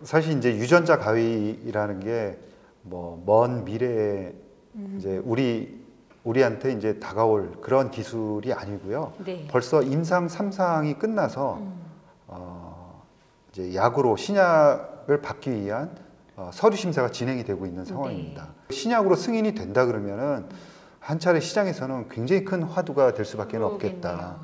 사실 이제 유전자 가위라는 게 뭐 먼 미래에 이제 우리한테 이제 다가올 그런 기술이 아니고요. 네. 벌써 임상 3상이 끝나서 이제 약으로 신약을 받기 위한 서류 심사가 진행이 되고 있는 상황입니다. 신약으로 승인이 된다 그러면은 한 차례 시장에서는 굉장히 큰 화두가 될 수밖에 없겠다.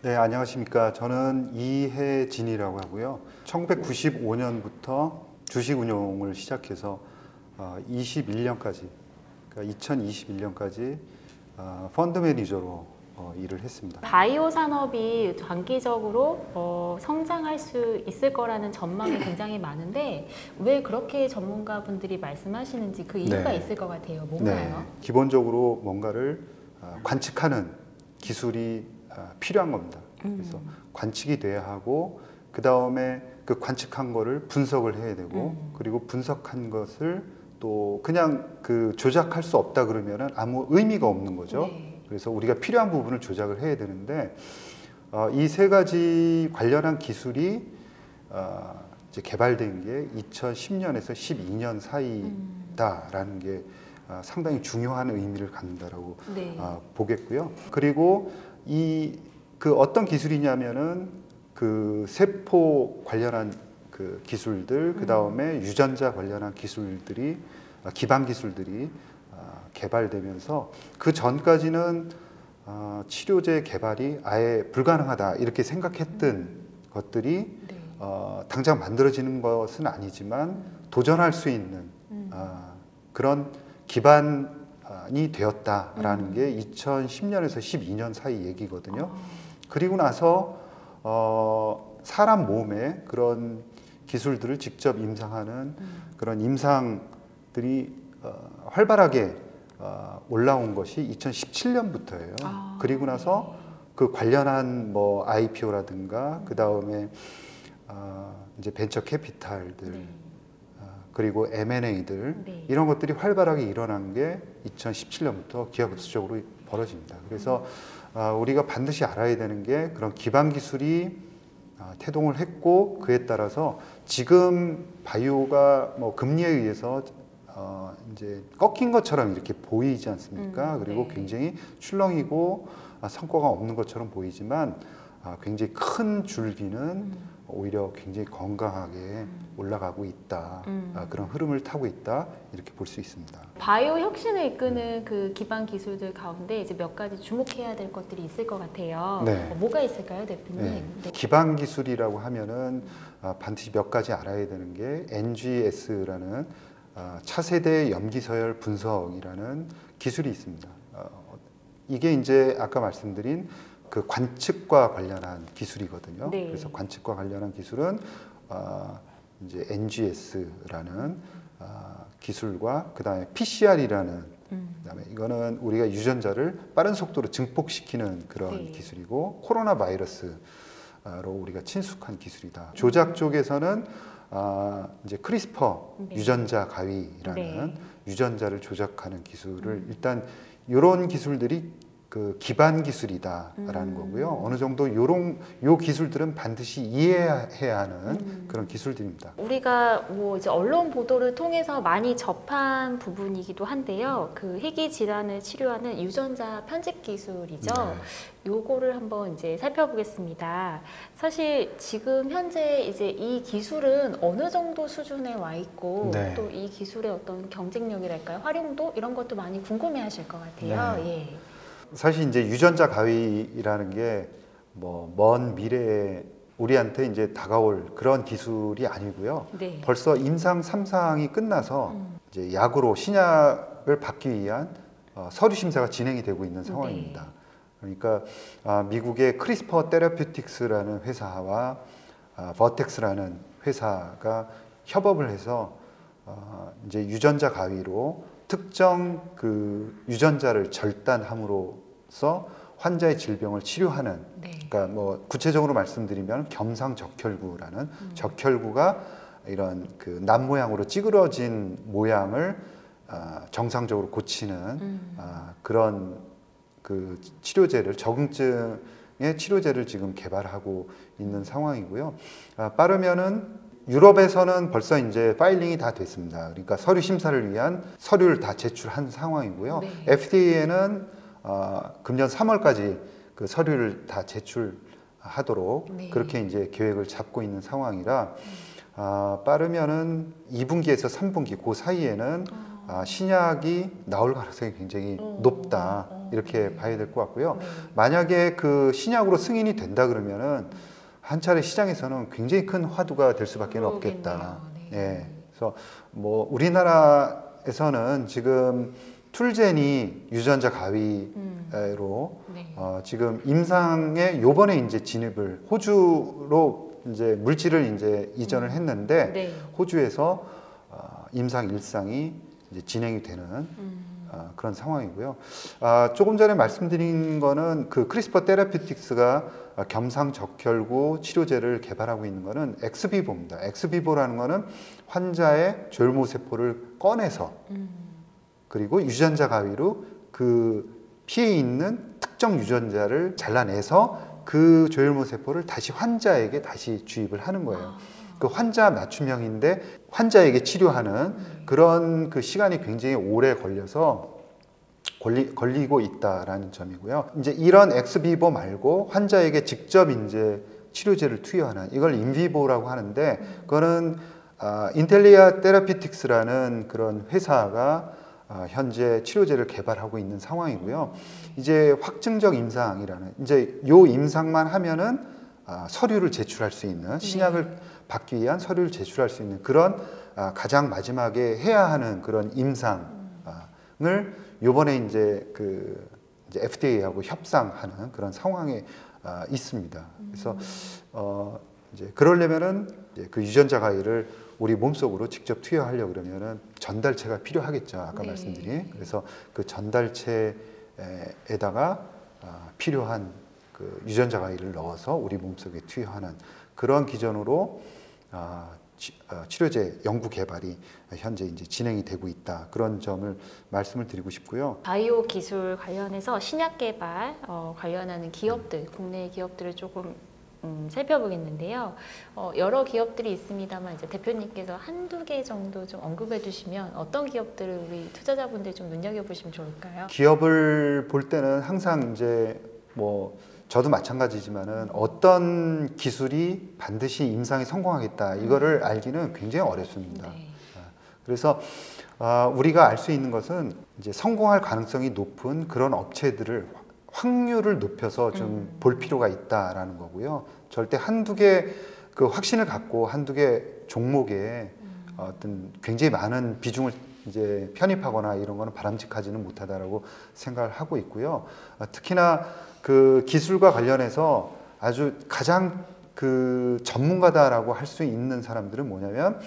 네, 안녕하십니까. 저는 이혜진이라고 하고요. 1995년부터 주식 운용을 시작해서 21년까지, 그러니까 2021년까지 펀드 매니저로 일을 했습니다. 바이오 산업이 장기적으로 성장할 수 있을 거라는 전망이 굉장히 많은데 왜 그렇게 전문가분들이 말씀하시는지 그 이유가 있을 것 같아요. 뭔가요? 네, 기본적으로 뭔가를 관측하는 기술이 필요한 겁니다. 그래서 관측이 돼야 하고 그 다음에 그 관측한 거를 분석을 해야 되고 그리고 분석한 것을 또 그냥 그 조작할 수 없다 그러면은 아무 의미가 없는 거죠. 네. 그래서 우리가 필요한 부분을 조작을 해야 되는데 이 세 가지 관련한 기술이 이제 개발된 게 2010년에서 12년 사이다라는 게 상당히 중요한 의미를 갖는다라고 보겠고요. 그리고 그 어떤 기술이냐면은 그 세포 관련한 그 기술들, 그 다음에 유전자 관련한 기술들이 기반 기술들이 개발되면서 그 전까지는 치료제 개발이 아예 불가능하다 이렇게 생각했던 것들이 당장 만들어지는 것은 아니지만 도전할 수 있는 그런 기반이 되었다라는 게 2010년에서 12년 사이 얘기거든요. 그리고 나서 사람 몸에 그런 기술들을 직접 임상하는 그런 임상들이 활발하게 올라온 것이 2017년부터예요. 그리고 나서 그 관련한 뭐 IPO라든가 그 다음에 이제 벤처 캐피탈들 그리고 M&A들 이런 것들이 활발하게 일어난 게 2017년부터 기하급수적으로 벌어집니다. 그래서 우리가 반드시 알아야 되는 게 그런 기반 기술이 태동을 했고 그에 따라서 지금 바이오가 뭐 금리에 의해서 이제 꺾인 것처럼 이렇게 보이지 않습니까? 그리고 굉장히 출렁이고 성과가 없는 것처럼 보이지만 굉장히 큰 줄기는 오히려 굉장히 건강하게 올라가고 있다. 그런 흐름을 타고 있다. 이렇게 볼 수 있습니다. 바이오 혁신을 이끄는 그 기반 기술들 가운데 이제 몇 가지 주목해야 될 것들이 있을 것 같아요. 뭐가 있을까요, 대표님? 기반 기술이라고 하면은 반드시 몇 가지 알아야 되는 게 NGS라는 차세대 염기서열 분석이라는 기술이 있습니다. 이게 이제 아까 말씀드린 그 관측과 관련한 기술이거든요. 그래서 관측과 관련한 기술은 이제 NGS라는 기술과 그다음에 PCR이라는 그다음에 이거는 우리가 유전자를 빠른 속도로 증폭시키는 그런 기술이고 코로나 바이러스로 우리가 친숙한 기술이다. 조작 쪽에서는 이제 크리스퍼 유전자 가위라는 유전자를 조작하는 기술을 일단 이런 기술들이 그 기반 기술이다라는 거고요. 어느 정도 요 기술들은 반드시 이해해야 하는 그런 기술들입니다. 우리가 뭐 이제 언론 보도를 통해서 많이 접한 부분이기도 한데요. 그 희귀 질환을 치료하는 유전자 편집 기술이죠. 요거를 한번 이제 살펴보겠습니다. 사실 지금 현재 이제 이 기술은 어느 정도 수준에 와 있고 또 이 기술의 어떤 경쟁력이랄까요, 활용도 이런 것도 많이 궁금해하실 것 같아요. 사실 이제 유전자 가위라는 게 뭐 먼 미래에 우리한테 이제 다가올 그런 기술이 아니고요. 벌써 임상 3상이 끝나서 이제 약으로 신약을 받기 위한 서류 심사가 진행이 되고 있는 상황입니다. 그러니까 미국의 크리스퍼 테라퓨틱스라는 회사와 버텍스라는 회사가 협업을 해서 이제 유전자 가위로 특정 그 유전자를 절단함으로써 환자의 질병을 치료하는 그러니까 뭐 구체적으로 말씀드리면 겸상적혈구라는 적혈구가 이런 그 남 모양으로 찌그러진 모양을 정상적으로 고치는 그런 그 치료제를 적응증의 치료제를 지금 개발하고 있는 상황이고요. 빠르면은 유럽에서는 벌써 이제 파일링이 다 됐습니다. 그러니까 서류 심사를 위한 서류를 다 제출한 상황이고요. 네. FDA는 금년 3월까지 그 서류를 다 제출하도록 네. 그렇게 이제 계획을 잡고 있는 상황이라 빠르면은 2분기에서 3분기 그 사이에는 신약이 나올 가능성이 굉장히 높다 이렇게 봐야 될 것 같고요. 네. 만약에 그 신약으로 승인이 된다 그러면은 한 차례 시장에서는 굉장히 큰 화두가 될 수밖에 없겠다. 네. 예. 그래서 뭐 우리나라에서는 지금 툴젠이 유전자 가위로 네. 지금 임상에 요번에 이제 진입을 호주로 이제 물질을 이제 이전을 했는데 네. 호주에서 임상 1상이 이제 진행이 되는 그런 상황이고요. 조금 전에 말씀드린 거는 그 크리스퍼 테라피틱스가 겸상적혈구 치료제를 개발하고 있는 거는 엑스비보입니다. 엑스비보라는 거는 환자의 조혈모 세포를 꺼내서 그리고 유전자 가위로 그 피에 있는 특정 유전자를 잘라내서 그 조혈모 세포를 다시 환자에게 다시 주입을 하는 거예요. 그 환자 맞춤형인데 환자에게 치료하는 그런 그 시간이 굉장히 오래 걸려서 걸리고 있다라는 점이고요. 이제 이런 엑스비보 말고 환자에게 직접 이제 치료제를 투여하는 이걸 인비보라고 하는데 그거는 인텔리아 테라피틱스라는 그런 회사가 현재 치료제를 개발하고 있는 상황이고요. 이제 확증적 임상이라는 이제 요 임상만 하면은 서류를 제출할 수 있는 신약을 받기 위한 서류를 제출할 수 있는 그런 가장 마지막에 해야 하는 그런 임상을 요번에 이제 그 이제 FDA하고 협상하는 그런 상황에 있습니다. 그래서 이제 그러려면은 이제 그 유전자 가위를 우리 몸속으로 직접 투여하려고 그러면은 전달체가 필요하겠죠. 아까 네. 말씀드린. 그래서 그 전달체에다가 필요한 그 유전자 가위를 넣어서 우리 몸속에 투여하는 그런 기전으로 치료제 연구 개발이 현재 이제 진행이 되고 있다. 그런 점을 말씀을 드리고 싶고요. 바이오 기술 관련해서 신약 개발 관련하는 기업들, 국내 기업들을 조금 살펴보겠는데요. 여러 기업들이 있습니다만 이제 대표님께서 한두 개 정도 좀 언급해 주시면 어떤 기업들을 우리 투자자분들 좀 눈여겨보시면 좋을까요? 기업을 볼 때는 항상 이제 뭐 저도 마찬가지지만은 어떤 기술이 반드시 임상에 성공하겠다 이거를 알기는 굉장히 어렵습니다. 네. 그래서 우리가 알 수 있는 것은 이제 성공할 가능성이 높은 그런 업체들을 확률을 높여서 좀 볼 필요가 있다라는 거고요. 절대 한두 개 그 확신을 갖고 한두 개 종목에 어떤 굉장히 많은 비중을 이제 편입하거나 이런 거는 바람직하지는 못하다라고 생각을 하고 있고요. 특히나 그 기술과 관련해서 아주 가장 그 전문가다라고 할 수 있는 사람들은 뭐냐면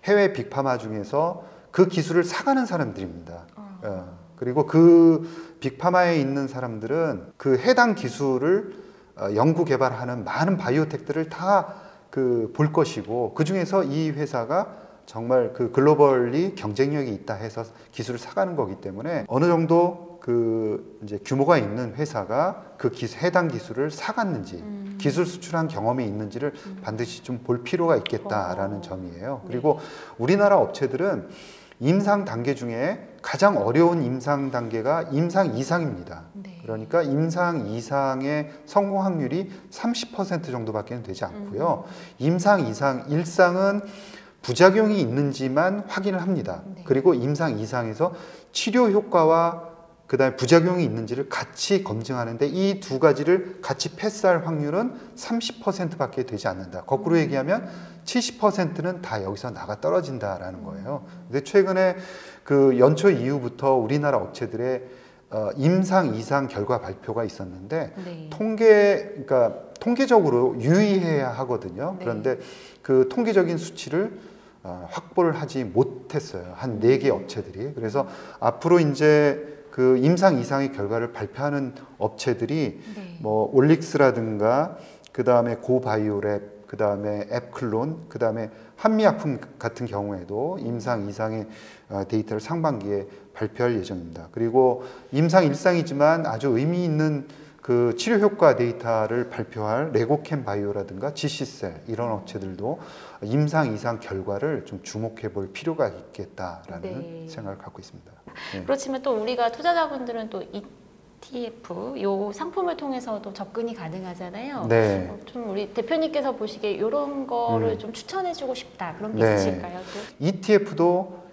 해외 빅파마 중에서 그 기술을 사가는 사람들입니다. 그리고 그 빅파마에 있는 사람들은 그 해당 기술을 연구 개발하는 많은 바이오텍들을 다 그 볼 것이고 그 중에서 이 회사가 정말 그 글로벌리 경쟁력이 있다 해서 기술을 사가는 거기 때문에 어느 정도 그 이제 규모가 있는 회사가 그 해당 기술을 사갔는지 기술 수출한 경험이 있는지를 반드시 좀 볼 필요가 있겠다라는 점이에요. 그리고 우리나라 업체들은 임상 단계 중에 가장 어려운 임상 단계가 임상 이상입니다. 네. 그러니까 임상 이상의 성공 확률이 30% 정도밖에 되지 않고요. 임상 이상 1상은 부작용이 있는지만 확인을 합니다. 네. 그리고 임상 이상에서 치료 효과와 그다음에 부작용이 있는지를 같이 검증하는데 이 두 가지를 같이 패스할 확률은 30%밖에 되지 않는다. 거꾸로 얘기하면 70%는 다 여기서 나가 떨어진다라는 거예요. 근데 최근에 그 연초 이후부터 우리나라 업체들의 임상 이상 결과 발표가 있었는데 네. 그러니까 통계적으로 유의해야 하거든요. 네. 그런데 그 통계적인 수치를 확보를 하지 못했어요. 한 4개 업체들이. 그래서 앞으로 이제 그 임상 이상의 결과를 발표하는 업체들이 네. 뭐 올릭스라든가 그 다음에 고바이오랩, 그 다음에 앱클론, 그 다음에 한미약품 같은 경우에도 임상 이상의 데이터를 상반기에 발표할 예정입니다. 그리고 임상 1상이지만 아주 의미 있는 그 치료 효과 데이터를 발표할 레고캠 바이오라든가 GC셀 이런 업체들도 임상 이상 결과를 좀 주목해 볼 필요가 있겠다라는 네. 생각을 갖고 있습니다. 네. 그렇지만 또 우리가 투자자분들은 또 ETF 요 상품을 통해서도 접근이 가능하잖아요. 네. 좀 우리 대표님께서 보시기에 이런 거를 좀 추천해주고 싶다 그런 게 네. 있으실까요? 또? ETF도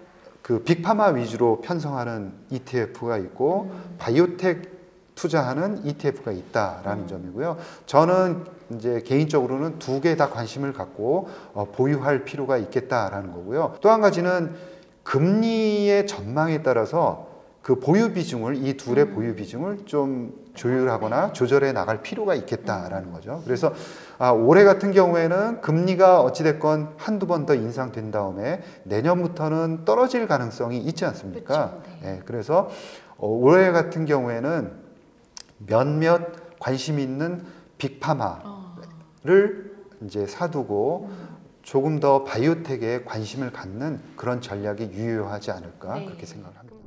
그 빅파마 위주로 편성하는 ETF가 있고 바이오텍 투자하는 ETF가 있다라는 점이고요. 저는 이제 개인적으로는 두 개 다 관심을 갖고 보유할 필요가 있겠다라는 거고요. 또 한 가지는 금리의 전망에 따라서 그 보유 비중을 이 둘의 보유 비중을 좀 조율하거나 조절해 나갈 필요가 있겠다라는 거죠. 그래서 올해 같은 경우에는 금리가 어찌됐건 한두 번 더 인상된 다음에 내년부터는 떨어질 가능성이 있지 않습니까? 그렇죠. 네. 네, 그래서 올해 같은 경우에는 몇몇 관심 있는 빅파마를 이제 사두고 조금 더 바이오텍에 관심을 갖는 그런 전략이 유효하지 않을까 네. 그렇게 생각을 합니다.